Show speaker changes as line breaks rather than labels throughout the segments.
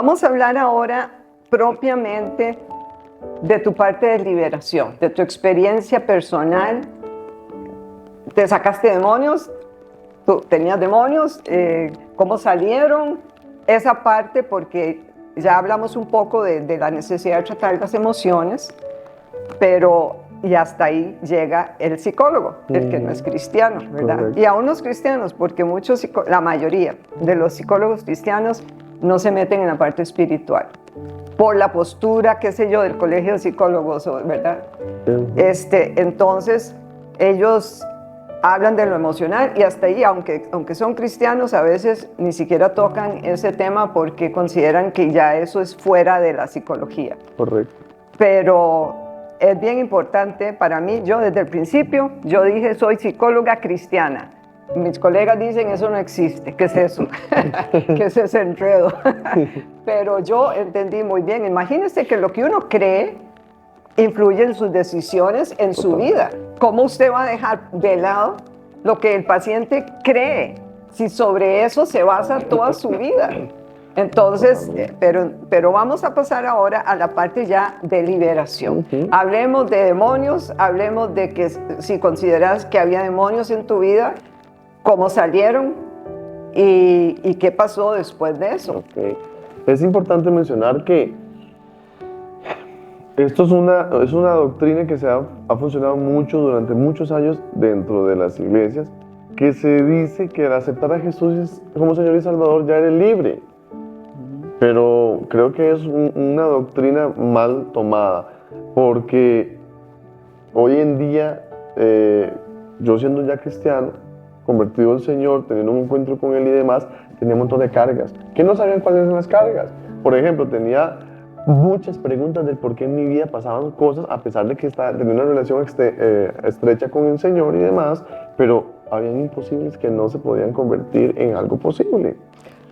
Vamos a hablar ahora propiamente de tu parte de liberación, de tu experiencia personal. ¿Te sacaste demonios? ¿Tú tenías demonios? ¿Cómo salieron? Esa parte, porque ya hablamos un poco de la necesidad de tratar las emociones, pero y hasta ahí llega el psicólogo, el que no es cristiano, ¿verdad?
Correcto.
Y aún los cristianos, porque la mayoría de los psicólogos cristianos no se meten en la parte espiritual, por la postura, qué sé yo, del colegio de psicólogos, ¿verdad? Entonces, ellos hablan de lo emocional y hasta ahí, aunque son cristianos, a veces ni siquiera tocan ese tema porque consideran que ya eso es fuera de la psicología.
Correcto.
Pero es bien importante para mí. Yo desde el principio, yo dije, soy psicóloga cristiana. Mis colegas dicen, eso no existe. ¿Qué es eso? ¿Qué es ese enredo? Pero yo entendí muy bien. Imagínense que lo que uno cree influye en sus decisiones, en su vida. ¿Cómo usted va a dejar de lado lo que el paciente cree si sobre eso se basa toda su vida? Entonces, pero vamos a pasar ahora a la parte ya de liberación. Hablemos de demonios, hablemos de que si consideras que había demonios en tu vida, cómo salieron y qué pasó después de eso.
Okay. Es importante mencionar que esto es una doctrina que ha funcionado mucho durante muchos años dentro de las iglesias, que se dice que al aceptar a Jesús como Señor y Salvador ya eres libre. Pero creo que es una doctrina mal tomada, porque hoy en día, yo siendo ya cristiano, convertido al Señor, teniendo un encuentro con Él y demás, tenía un montón de cargas, que no sabían cuáles eran las cargas. Por ejemplo, tenía muchas preguntas del por qué en mi vida pasaban cosas, a pesar de que tenía una relación estrecha con el Señor y demás, pero habían imposibles que no se podían convertir en algo posible.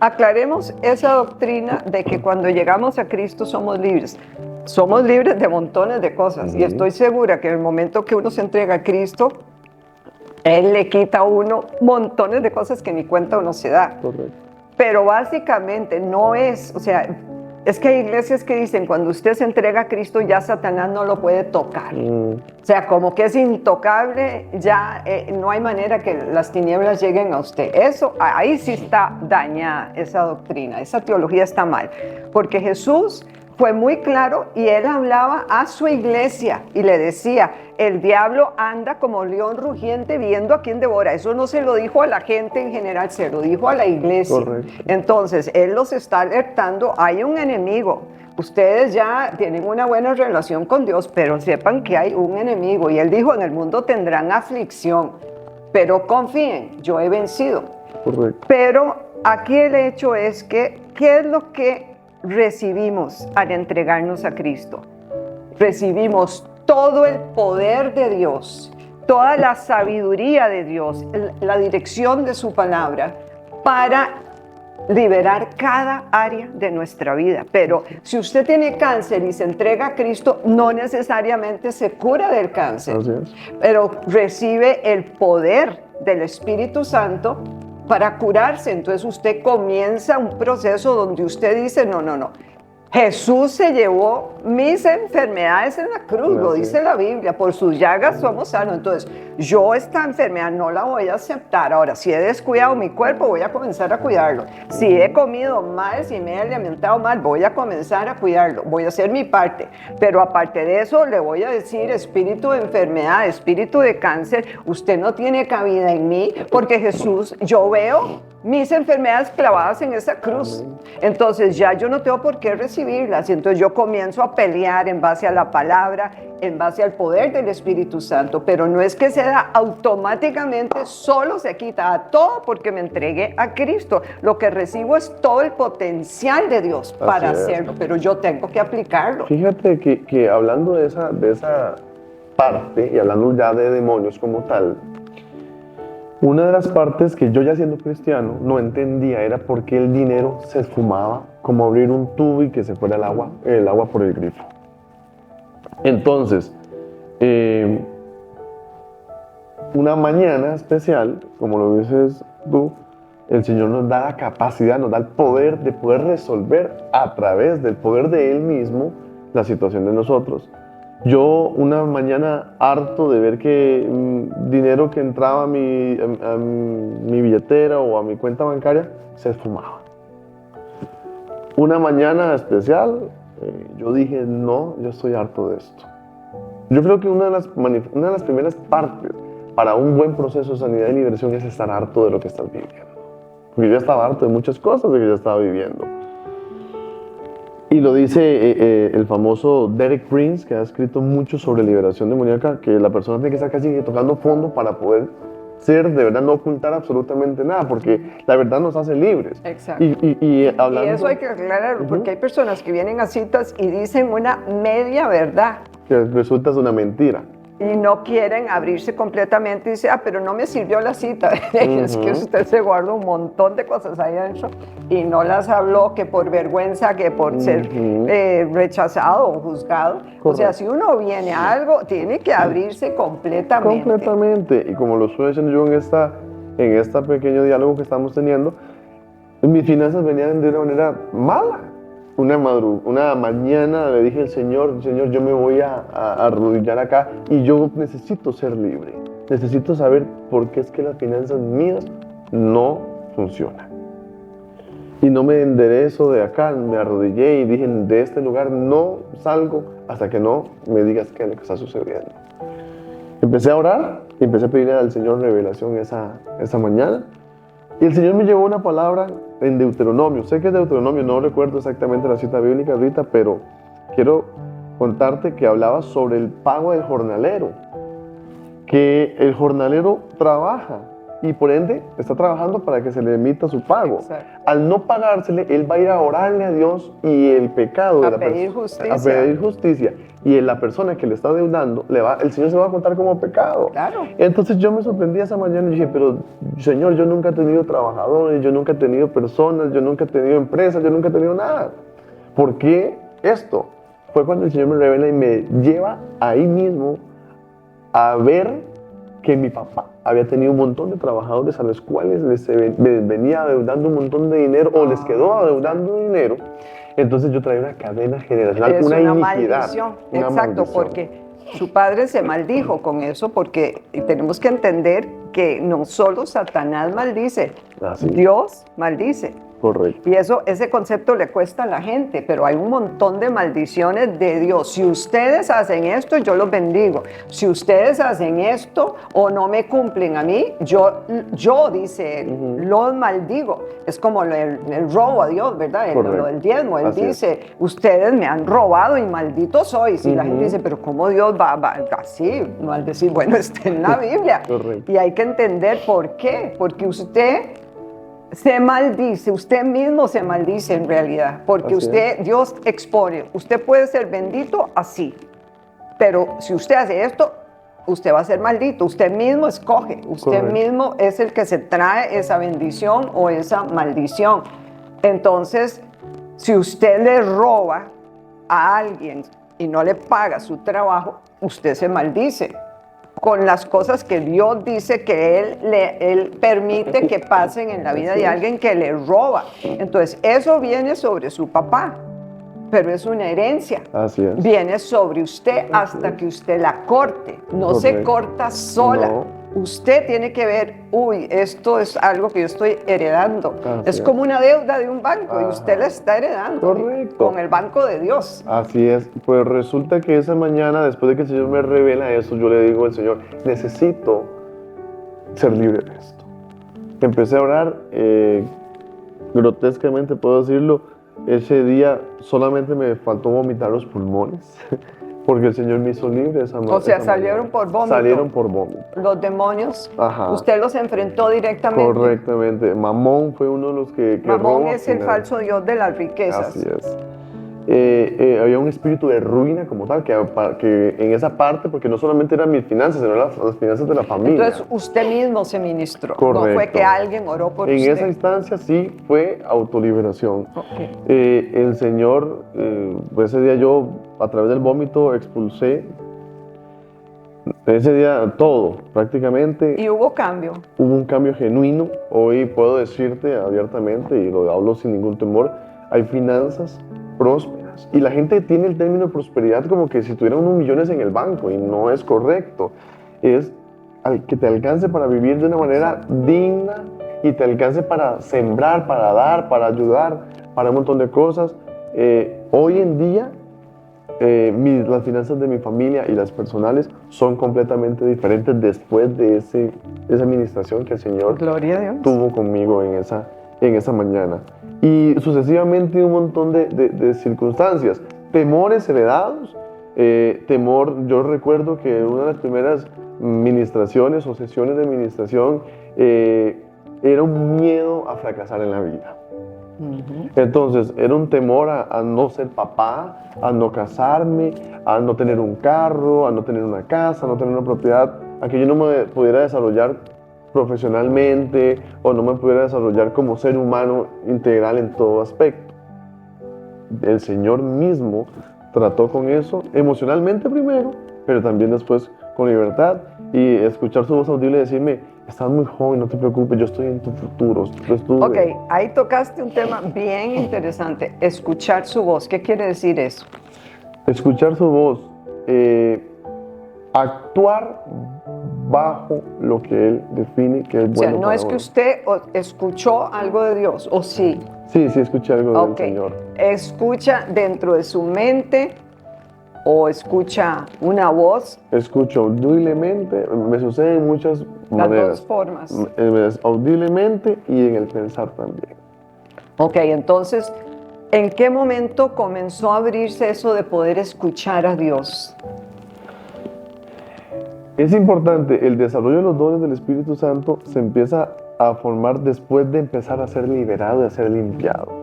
Aclaremos esa doctrina de que cuando llegamos a Cristo somos libres. Somos libres de montones de cosas. Y estoy segura que en el momento que uno se entrega a Cristo, Él le quita a uno montones de cosas que ni cuenta uno se da.
Correcto.
Pero básicamente no es, o sea, es que hay iglesias que dicen, cuando usted se entrega a Cristo, ya Satanás no lo puede tocar. O sea, como que es intocable, ya no hay manera que las tinieblas lleguen a usted. Eso, ahí sí está dañada esa doctrina, esa teología está mal. Porque Jesús fue muy claro y Él hablaba a su iglesia y le decía, el diablo anda como león rugiente viendo a quién devora. Eso no se lo dijo a la gente en general, se lo dijo a la iglesia.
Correcto.
Entonces, Él los está alertando, hay un enemigo. Ustedes ya tienen una buena relación con Dios, pero sepan que hay un enemigo. Y Él dijo, en el mundo tendrán aflicción, pero confíen, yo he vencido.
Correcto.
Pero aquí el hecho es que, ¿qué es lo que recibimos al entregarnos a Cristo? Recibimos todo el poder de Dios, toda la sabiduría de Dios, la dirección de su palabra para liberar cada área de nuestra vida. Pero si usted tiene cáncer y se entrega a Cristo, no necesariamente se cura del cáncer,
Así es.
pero recibe el poder del Espíritu Santo para curarse. Entonces usted comienza un proceso donde usted dice, no. Jesús se llevó mis enfermedades en la cruz, lo dice la Biblia, por sus llagas somos sanos. Entonces, yo esta enfermedad no la voy a aceptar. Ahora, si he descuidado mi cuerpo, voy a comenzar a cuidarlo. Si he comido mal, si me he alimentado mal, voy a comenzar a cuidarlo. Voy a hacer mi parte. Pero aparte de eso, le voy a decir, espíritu de enfermedad, espíritu de cáncer, usted no tiene cabida en mí, porque Jesús, yo veo mis enfermedades clavadas en esa cruz. Entonces ya yo no tengo por qué recibirlas. Y entonces yo comienzo a pelear en base a la palabra, en base al poder del Espíritu Santo. Pero no es que se da automáticamente, solo se quita a todo porque me entregué a Cristo. Lo que recibo es todo el potencial de Dios para hacerlo, pero yo tengo que aplicarlo.
Fíjate que hablando de esa parte y hablando ya de demonios como tal, una de las partes que yo, ya siendo cristiano, no entendía era por qué el dinero se esfumaba, como abrir un tubo y que se fuera el agua por el grifo. Entonces, una mañana especial, como lo dices tú, el Señor nos da la capacidad, nos da el poder de poder resolver a través del poder de Él mismo la situación de nosotros. Yo una mañana harto de ver que dinero que entraba a mi billetera o a mi cuenta bancaria se esfumaba. Una mañana especial, yo dije, no, yo estoy harto de esto. Yo creo que una de las primeras partes para un buen proceso de sanidad y liberación es estar harto de lo que estás viviendo. Porque yo estaba harto de muchas cosas de que yo estaba viviendo. Y lo dice el famoso Derek Prince, que ha escrito mucho sobre liberación demoníaca, que la persona tiene que estar casi tocando fondo para poder ser, de verdad, no ocultar absolutamente nada, porque la verdad nos hace libres.
Exacto.
Y hablando...
Y eso hay que aclararlo, porque hay personas que vienen a citas y dicen una media verdad.
Que resulta ser una mentira.
Y no quieren abrirse completamente y dicen, pero no me sirvió la cita. Es que usted se guarda un montón de cosas ahí adentro y no las habló, que por vergüenza, que por ser rechazado o juzgado. Correcto. O sea, si uno viene a algo, tiene que abrirse completamente.
Completamente. Y como lo estoy diciendo yo en este pequeño diálogo que estamos teniendo, mis finanzas venían de una manera mala. Una mañana le dije al Señor, yo me voy a arrodillar acá y yo necesito ser libre. Necesito saber por qué es que las finanzas mías no funcionan. Y no me enderezo de acá, me arrodillé y dije, de este lugar no salgo hasta que no me digas qué es lo que está sucediendo. Empecé a orar y empecé a pedirle al Señor revelación esa mañana. Y el Señor me llevó una palabra en Deuteronomio. Sé que es Deuteronomio, no recuerdo exactamente la cita bíblica ahorita, pero quiero contarte que hablaba sobre el pago del jornalero. Que el jornalero trabaja y por ende está trabajando para que se le emita su pago. Exacto. Al no pagársele, él va a ir a orarle a Dios y el pecado
a pedir
justicia. Y la persona que le está deudando, el Señor se va a contar como pecado.
Claro.
Entonces yo me sorprendí esa mañana y dije, pero Señor, yo nunca he tenido trabajadores, yo nunca he tenido personas, yo nunca he tenido empresas, yo nunca he tenido nada. ¿Por qué esto? Fue cuando el Señor me revela y me lleva ahí mismo a ver que mi papá había tenido un montón de trabajadores a los cuales les venía adeudando un montón de dinero o les quedó adeudando dinero. Entonces yo traía una cadena generacional,
es
una iniquidad.
Maldición. Exacto, porque su padre se maldijo con eso, porque tenemos que entender que no solo Satanás maldice, Dios maldice.
Correcto.
Y ese concepto le cuesta a la gente, pero hay un montón de maldiciones de Dios. Si ustedes hacen esto, yo los bendigo. Si ustedes hacen esto o no me cumplen a mí, yo dice él, los maldigo. Es como el robo a Dios, ¿verdad? Lo del diezmo. Él dice, ustedes me han robado y maldito soy. Y la gente dice, pero ¿cómo Dios va así? Maldecir. Bueno, está en la Biblia.
Correcto.
Y hay que entender por qué. Porque usted se maldice, usted mismo se maldice en realidad, porque Dios expone, usted puede ser bendito así, pero si usted hace esto, usted va a ser maldito, usted mismo escoge, usted mismo es el que se trae esa bendición o esa maldición. Entonces, si usted le roba a alguien y no le paga su trabajo, usted se maldice con las cosas que Dios dice que Él permite que pasen en la vida de alguien que le roba. Entonces, eso viene sobre su papá, pero es una herencia.
Así es.
Viene sobre usted hasta que usted la corte. No se corta sola. No. Usted tiene que ver, esto es algo que yo estoy heredando. Es como una deuda de un banco y usted la está heredando.
Correcto.
Con el banco de Dios.
Así es. Pues resulta que esa mañana, después de que el Señor me revela eso, yo le digo al Señor, necesito ser libre de esto. Empecé a orar, grotescamente puedo decirlo, ese día solamente me faltó vomitar los pulmones. Porque el Señor me hizo libre esa mañana.
O sea, salieron por vómito.
Salieron por vómito.
Los demonios,
ajá,
usted los enfrentó directamente.
Correctamente. Mamón fue uno de los que
Mamón es el falso dios de las riquezas.
Así es. Había un espíritu de ruina como tal, que en esa parte, porque no solamente eran mis finanzas, sino las finanzas de la familia.
Entonces usted mismo se ministró.
Correcto.
No fue que alguien oró por usted.
En esa instancia sí fue autoliberación.
Okay.
El Señor, ese día yo a través del vómito expulsé Ese día todo, prácticamente.
Y hubo cambio.
Hubo un cambio genuino. Hoy puedo decirte abiertamente, y lo hablo sin ningún temor, hay finanzas prósperas. Y la gente tiene el término de prosperidad como que si tuviera unos millones en el banco, y no es correcto. Es que te alcance para vivir de una manera digna y te alcance para sembrar, para dar, para ayudar, para un montón de cosas. Hoy en día, las finanzas de mi familia y las personales son completamente diferentes después de esa administración que el Señor
Gloria a Dios.
tuvo conmigo en esa mañana. Y sucesivamente un montón de circunstancias, temores heredados, temor. Yo recuerdo que una de las primeras ministraciones o sesiones de administración era un miedo a fracasar en la vida. Entonces era un temor a no ser papá, a no casarme, a no tener un carro, a no tener una casa, a no tener una propiedad, a que yo no me pudiera desarrollar profesionalmente o no me pudiera desarrollar como ser humano integral en todo aspecto. El Señor mismo trató con eso emocionalmente primero, pero también después con libertad, y escuchar su voz audible y decirme: estás muy joven, no te preocupes, yo estoy en tu futuro.
Ok, ahí tocaste un tema bien interesante, escuchar su voz. ¿Qué quiere decir eso?
Escuchar su voz, actuar bajo lo que Él define que es bueno.
O sea, no
para
es que
uno.
usted escuchó algo de Dios, ¿o sí?
Sí, escuché algo del
Ok,
Señor.
escucha dentro de su mente o escucha una voz.
Escucho audiblemente, me sucede en muchas maneras.
Las dos formas.
Audiblemente y en el pensar también.
Ok, entonces, ¿en qué momento comenzó a abrirse eso de poder escuchar a Dios?
Es importante, el desarrollo de los dones del Espíritu Santo se empieza a formar después de empezar a ser liberado y a ser limpiado.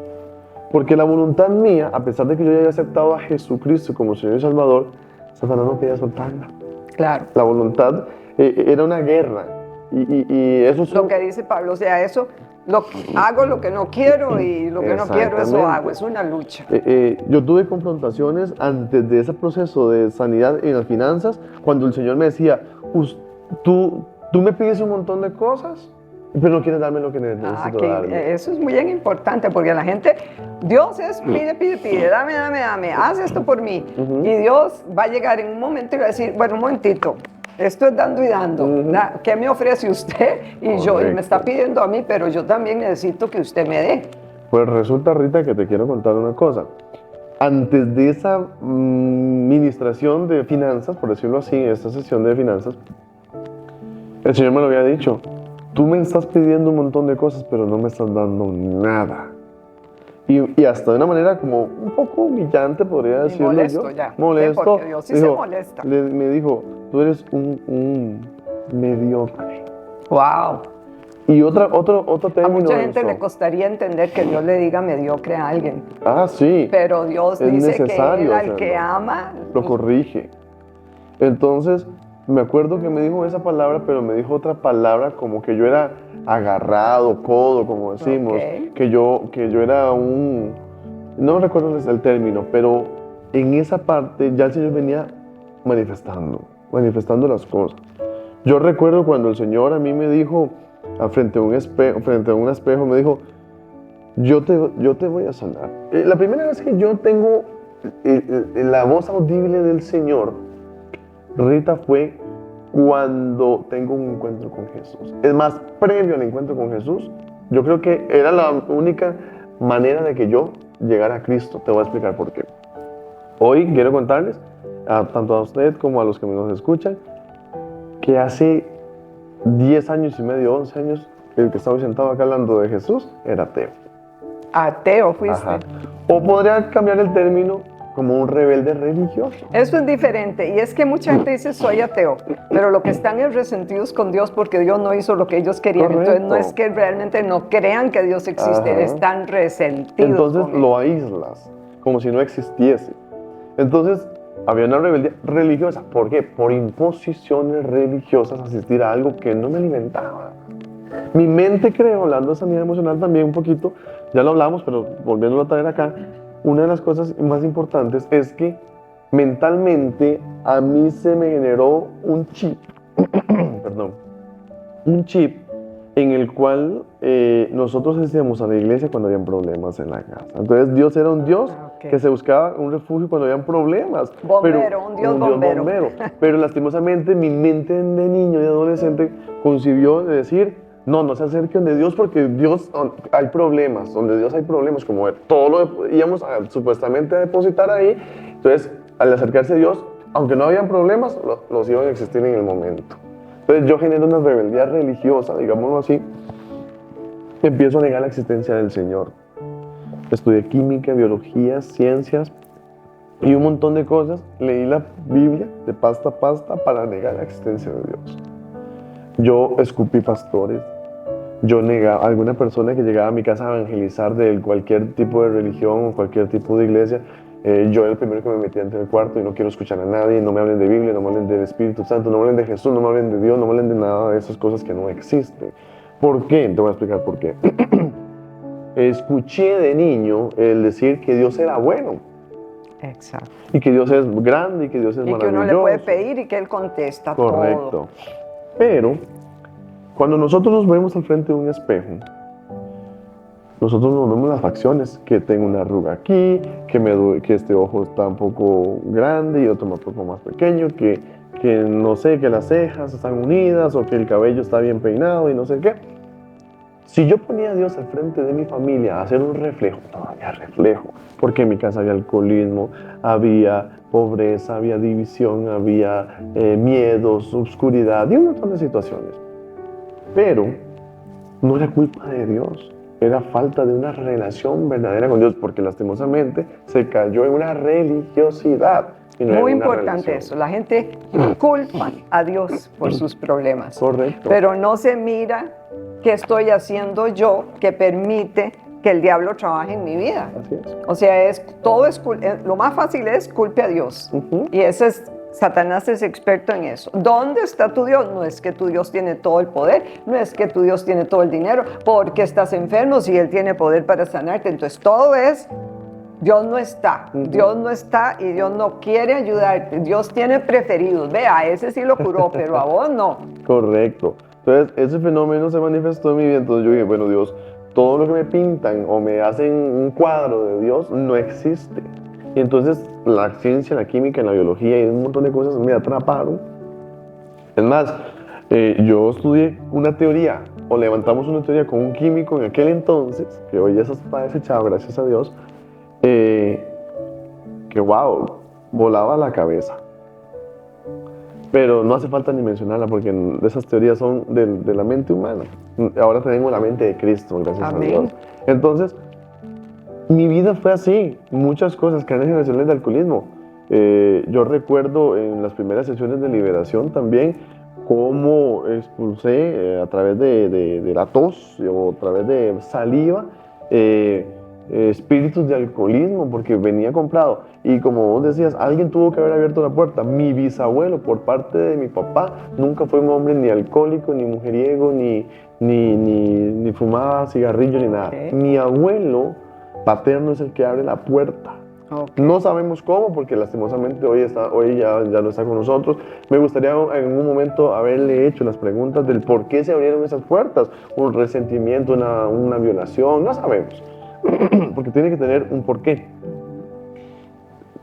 Porque la voluntad mía, a pesar de que yo ya haya aceptado a Jesucristo como Señor y Salvador, Satanás no quería soltarla.
Claro.
La voluntad era una guerra. Y eso es
Lo que dice Pablo, o sea, eso, hago lo que no quiero y lo que no quiero, eso hago, es una lucha.
Yo tuve confrontaciones antes de ese proceso de sanidad en las finanzas, cuando el Señor me decía: tú me pides un montón de cosas, pero no quieres darme lo que necesito darme.
Eso es muy bien importante, porque la gente, Dios es pide, dame, haz esto por mí. Y Dios va a llegar en un momento y va a decir: bueno, un momentito, esto es dando y dando. ¿Qué me ofrece usted? Y me está pidiendo a mí, pero yo también necesito que usted me dé.
Pues resulta, Rita, que te quiero contar una cosa. Antes de esa ministración de finanzas, por decirlo así, esta sesión de finanzas, el Señor me lo había dicho: tú me estás pidiendo un montón de cosas, pero no me estás dando nada. Y hasta de una manera como un poco humillante, podría decirlo
molesto
yo.
ya.
Molesto.
Porque Dios sí se molesta.
Me dijo: tú eres un mediocre.
Wow.
Y otro término.
A mucha gente
usó.
le costaría entender que Dios le diga mediocre a alguien.
Sí.
Pero Dios
es
dice que
necesario
Él al
hacerlo.
que ama
Lo corrige. Entonces, me acuerdo que me dijo esa palabra, pero me dijo otra palabra como que yo era agarrado, codo, como decimos, que yo era no recuerdo el término, pero en esa parte ya el Señor venía manifestando las cosas. Yo recuerdo cuando el Señor a mí me dijo, frente a un espejo, me dijo: yo te voy a sanar. La primera vez que yo tengo la voz audible del Señor, Rita, fue cuando tengo un encuentro con Jesús. Es más, previo al encuentro con Jesús, yo creo que era la única manera de que yo llegara a Cristo. Te voy a explicar por qué. Hoy quiero contarles, tanto a usted como a los que nos escuchan, que hace 10 años y medio, 11 años, el que estaba sentado acá hablando de Jesús era ateo.
Ateo fuiste.
Ajá. O podría cambiar el término como un rebelde religioso.
Eso es diferente, y es que mucha gente dice: soy ateo, pero lo que están es resentidos con Dios porque Dios no hizo lo que ellos querían.
Correcto.
Entonces no es que realmente no crean que Dios existe,
Ajá.
están resentidos.
Entonces
con él.
lo aíslas, como si no existiese. Entonces había una rebeldía religiosa. ¿Por qué? Por imposiciones religiosas, asistir a algo que no me alimentaba. Mi mente, creo, hablando de sanidad emocional también un poquito, ya lo hablamos, pero volviéndolo a traer acá, una de las cosas más importantes es que mentalmente a mí se me generó un chip, perdón, un chip en el cual nosotros asistíamos a la iglesia cuando habían problemas en la casa. Entonces Dios era un Dios que se buscaba un refugio cuando habían problemas.
Bombero, un Dios bombero.
Pero lastimosamente mi mente de niño y adolescente concibió de decir, no se acerquen de Dios porque Dios hay problemas, donde Dios hay problemas, como todo lo íbamos supuestamente a depositar ahí. Entonces, al acercarse a Dios, aunque no habían problemas, los iban a existir en el momento. Entonces yo genero una rebeldía religiosa, digámoslo así, empiezo a negar la existencia del Señor. Estudié química, biología, ciencias y un montón de cosas. Leí la Biblia de pasta a pasta para negar la existencia de Dios. Yo escupí pastores. Yo negaba a alguna persona que llegaba a mi casa a evangelizar de cualquier tipo de religión o cualquier tipo de iglesia. Yo era el primero que me metía entre el cuarto y no quiero escuchar a nadie, no me hablen de Biblia, no me hablen del Espíritu Santo, no me hablen de Jesús, no me hablen de Dios, no me hablen de nada de esas cosas que no existen. ¿Por qué? Te voy a explicar por qué. Escuché de niño el decir que Dios era bueno.
Exacto.
Y que Dios es grande y que Dios es maravilloso.
Y que uno le puede pedir y que Él contesta.
Correcto.
Todo.
Pero, cuando nosotros nos vemos al frente de un espejo, nosotros nos vemos las facciones, que tengo una arruga aquí, que este ojo está un poco grande y otro un poco más pequeño, que no sé, que las cejas están unidas o que el cabello está bien peinado y no sé qué. Si yo ponía a Dios al frente de mi familia a hacer un reflejo, no había reflejo, porque en mi casa había alcoholismo, había pobreza, había división, había miedos, oscuridad y un montón de situaciones. Pero no era culpa de Dios. Era falta de una relación verdadera con Dios, porque lastimosamente se cayó en una religiosidad. Y no
muy importante eso, la gente culpa a Dios por sus problemas.
Correcto.
Pero no se mira qué estoy haciendo yo que permite que el diablo trabaje en mi vida.
Así es.
O sea, lo más fácil es culpe a Dios. Y Satanás es experto en eso. ¿Dónde está tu Dios? No es que tu Dios tiene todo el poder, no es que tu Dios tiene todo el dinero, porque estás enfermo si Él tiene poder para sanarte. Entonces todo es, Dios no está, Dios no está y Dios no quiere ayudarte. Dios tiene preferidos. Vea, a ese sí lo curó, pero a vos no.
Correcto. Entonces ese fenómeno se manifestó en mi vida. Entonces yo dije, bueno, Dios, todo lo que me pintan o me hacen un cuadro de Dios no existe. Y entonces la ciencia, la química, la biología y un montón de cosas me atraparon. Es más, yo estudié una teoría, o levantamos una teoría con un químico en aquel entonces, que hoy ya está desechado, gracias a Dios, que wow, volaba la cabeza. Pero no hace falta ni mencionarla, porque esas teorías son de la mente humana. Ahora tenemos la mente de Cristo, gracias a Dios. Entonces, mi vida fue así, muchas cosas, cadenas generacionales de alcoholismo. Yo recuerdo en las primeras sesiones de liberación también cómo expulsé a través de la tos o a través de saliva espíritus de alcoholismo, porque venía comprado. Y como vos decías, alguien tuvo que haber abierto la puerta. Mi bisabuelo, por parte de mi papá, nunca fue un hombre ni alcohólico, ni mujeriego, ni fumaba cigarrillo, ni nada. Mi abuelo paterno es el que abre la puerta. No sabemos cómo, porque lastimosamente hoy ya no está con nosotros. Me gustaría en un momento haberle hecho las preguntas del por qué se abrieron esas puertas. Un resentimiento, una violación, no sabemos. Porque tiene que tener un porqué.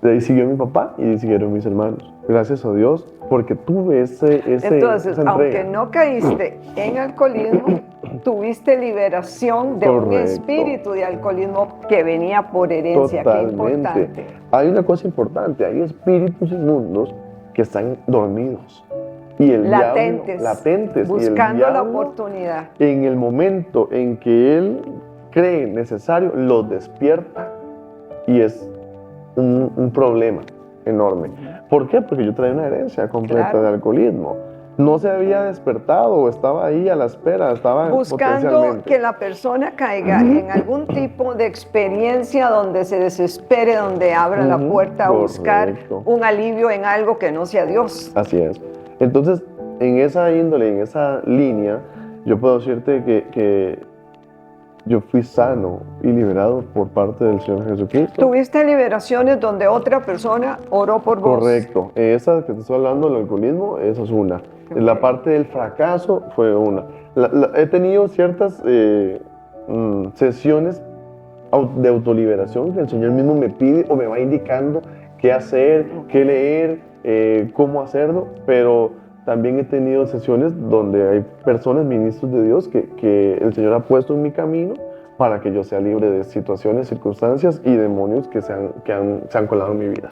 De ahí siguió mi papá y de ahí siguieron mis hermanos. Gracias a Dios, porque tuve
Entonces, aunque no caíste en alcoholismo, tuviste liberación de un espíritu de alcoholismo que venía por herencia.
Totalmente.
Qué importante.
Hay una cosa importante, hay espíritus inmundos que están dormidos. Y el
latentes,
latentes.
Buscando
y el
la oportunidad.
En el momento en que él cree necesario, los despierta y es un problema enorme. ¿Por qué? Porque yo traía una herencia completa de alcoholismo. No se había despertado o estaba ahí a la espera, estaba
buscando que la persona caiga en algún tipo de experiencia donde se desespere, donde abra la puerta a buscar un alivio en algo que no sea Dios.
Así es. Entonces, en esa índole, en esa línea, yo puedo decirte que yo fui sano y liberado por parte del Señor Jesucristo.
¿Tuviste liberaciones donde otra persona oró por vos?
Correcto. Esa que te estoy hablando, el alcoholismo, esa es una. La parte del fracaso fue una. He tenido ciertas sesiones de autoliberación que el Señor mismo me pide o me va indicando qué hacer, qué leer, cómo hacerlo, pero también he tenido sesiones donde hay personas, ministros de Dios, que el Señor ha puesto en mi camino para que yo sea libre de situaciones, circunstancias y demonios que se han colado en mi vida.